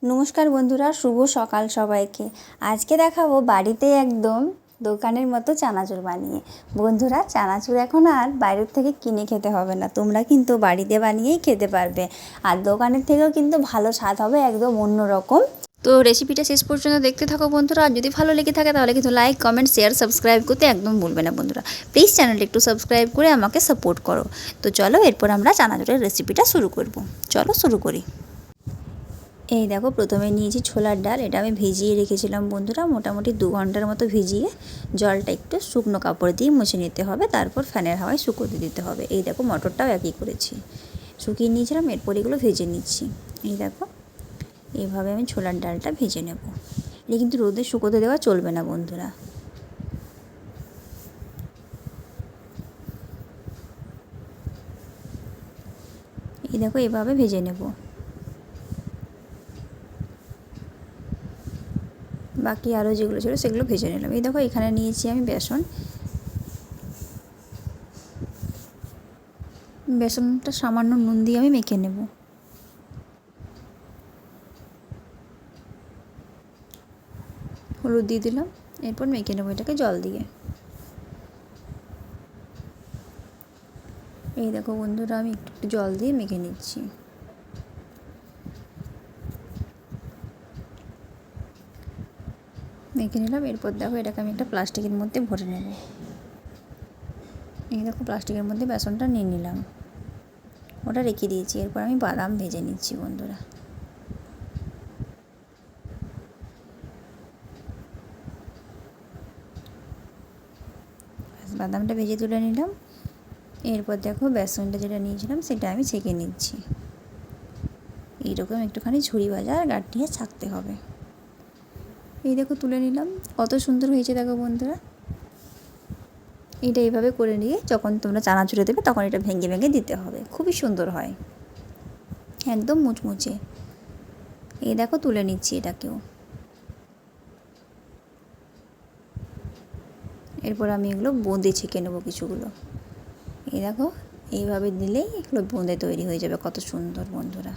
নমস্কার বন্ধুরা, শুভ সকাল সবাইকে। আজকে দেখাবো বাড়িতে একদম দোকানের মতো চানাচুর বানিয়ে। বন্ধুরা, চানাচুর এখন আর বাইরের থেকে কিনে খেতে হবে না, তোমরা কিন্তু বাড়িতে বানিয়েই খেতে পারবে। আর দোকানের থেকেও কিন্তু ভালো স্বাদ হবে, একদম অন্যরকম। তো রেসিপিটা শেষ পর্যন্ত দেখতে থাকো বন্ধুরা। আর যদি ভালো লেগে থাকে তাহলে কিন্তু লাইক, কমেন্ট, শেয়ার, সাবস্ক্রাইব করতে একদম ভুলবে না বন্ধুরা। প্লিজ চ্যানেলটা একটু সাবস্ক্রাইব করে আমাকে সাপোর্ট করো। তো চলো, এরপর আমরা চানাচুরের রেসিপিটা শুরু করব। চলো শুরু করি। এই দেখো, প্রথমে নিয়েছি ছোলার ডাল। এটা আমি ভিজিয়ে রেখেছিলাম বন্ধুরা, মোটামুটি 2 ঘন্টার মতো ভিজিয়ে। জলটা একটু শুকনো কাপড় দিয়ে মুছে নিতে হবে, তারপর ফ্যানের হাওয়ায় শুকোতে দিতে হবে। এই দেখো, মটরটাও একই করেছি, শুকিয়ে নিয়েছিলাম। এরপর এগুলো ভেজে নিচ্ছি। এই দেখো, এইভাবে আমি ছোলার ডালটা ভেজে নেব। এটা কিন্তু রোদে শুকোতে দেওয়া চলবে না বন্ধুরা। এই দেখো, এভাবে ভেজে নেব। বাকি আরও যেগুলো ছিল সেগুলো ভেজে নিলাম। এই দেখো, এখানে নিয়েছি আমি বেসনটা সামান্য নুন দিয়ে আমি মেখে নেব। হলুদ দিয়ে দিলাম, এরপর মেখে নেবো এটাকে জল দিয়ে। এই দেখো বন্ধুরা, আমি একটু একটু জল দিয়ে মেখে নিচ্ছি। মেখে নিলাম। এরপর দেখো, এটাকে আমি একটা প্লাস্টিকের মধ্যে ভরে নেব। এই দেখো, প্লাস্টিকের মধ্যে বেসনটা নিয়ে নিলাম, ওটা রেখে দিয়েছি। এরপর আমি বাদাম ভেজে নিচ্ছি বন্ধুরা। বাদামটা ভেজে তুলে নিলাম। এরপর দেখো, বেসনটা যেটা নিয়েছিলাম সেটা আমি ছেঁকে নিচ্ছি। এইরকম একটুখানি ঝুড়ি ভাজা আর গাঁঠিয়ে ছাকতে হবে। এই দেখো, তুলে নিলাম। কত সুন্দর হয়েছে দেখো বন্ধুরা। এটা এইভাবে করে নিয়ে যখন তোমরা চানাচুরে দেবে তখন এটা ভেঙে ভেঙে দিতে হবে, খুবই সুন্দর হয়, একদম মুচমুচে। এই দেখো, তুলে নিচ্ছি এটাকেও। এরপর আমি এগুলো বোঁদে ছেঁকে নেবো কিছুগুলো। এই দেখো, এইভাবে দিলেই এগুলো বোঁদে তৈরি হয়ে যাবে। কত সুন্দর বন্ধুরা,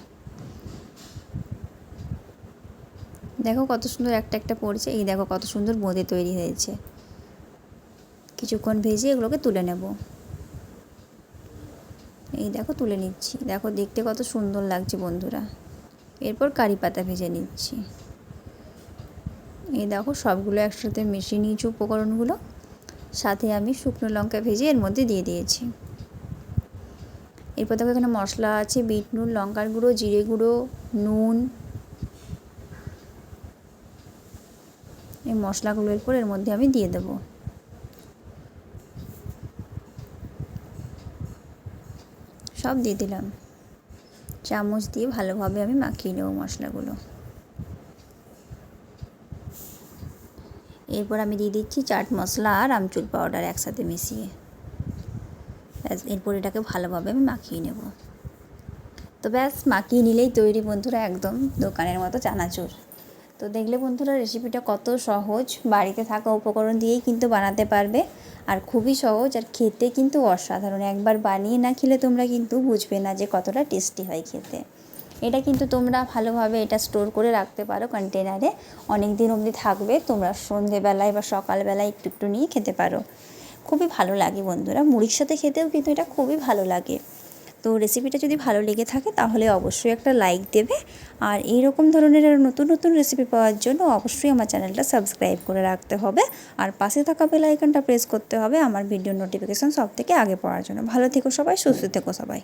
দেখো কত সুন্দর একটা একটা পড়ছে। এই দেখো, কত সুন্দর বোঁদে তৈরি হয়েছে। কিছুক্ষণ ভেজে এগুলোকে তুলে নেব। এই দেখো, তুলে নিচ্ছি। দেখো, দেখতে কত সুন্দর লাগছে বন্ধুরা। এরপর কারি পাতা ভেজে নিচ্ছি। এই দেখো, সবগুলো একসাথে মিশিয়ে নিয়েছি উপকরণগুলো। সাথে আমি শুকনো লঙ্কা ভেজে এর মধ্যে দিয়ে দিয়েছি। এরপর দেখো, এখানে মশলা আছে, বিট নুন, লঙ্কার গুঁড়ো, জিরে গুঁড়ো, নুন। এই মশলাগুলো এরপর এর মধ্যে আমি দিয়ে দেবো। সব দিয়ে দিলাম। চামচ দিয়ে ভালোভাবে আমি মাখিয়ে নেব মশলাগুলো। এরপর আমি দিয়ে দিচ্ছি চাট মশলা আর আমচুর পাউডার একসাথে মিশিয়ে। এরপর এটাকে ভালোভাবে আমি মাখিয়ে নেব। তো ব্যাস, মাখিয়ে নিলেই তৈরি বন্ধুরা একদম দোকানের মতো চানাচুর। তো দেখলে বন্ধুরা, রেসিপিটা কত সহজ, বাড়িতে থাকা উপকরণ দিয়েই কিন্তু বানাতে পারবে। আর খুবই সহজ, আর খেতে কিন্তু অসাধারণ। একবার বানিয়ে না খেলে তোমরা কিন্তু বুঝবে না যে কতটা টেস্টি হয় খেতে। এটা কিন্তু তোমরা ভালোভাবে এটা স্টোর করে রাখতে পারো কন্টেনারে, অনেক দিন অবধি থাকবে। তোমরা সন্ধেবেলায় বা সকালবেলায় একটু একটু নিয়ে খেতে পারো, খুবই ভালো লাগে বন্ধুরা। মুড়ির সাথে খেতেও কিন্তু এটা খুবই ভালো লাগে। তো রেসিপিটা যদি ভালো লেগে থাকে তাহলে অবশ্যই একটা লাইক দেবে। আর এইরকম ধরনের নতুন নতুন রেসিপি পাওয়ার জন্য অবশ্যই আমার চ্যানেলটা সাবস্ক্রাইব করে রাখতে হবে। আর পাশে থাকা বেল আইকনটা প্রেস করতে হবে আমার ভিডিও নোটিফিকেশান সব থেকে আগে পাওয়ার জন্য। ভালো থেকো সবাই, সুস্থ থেকো সবাই।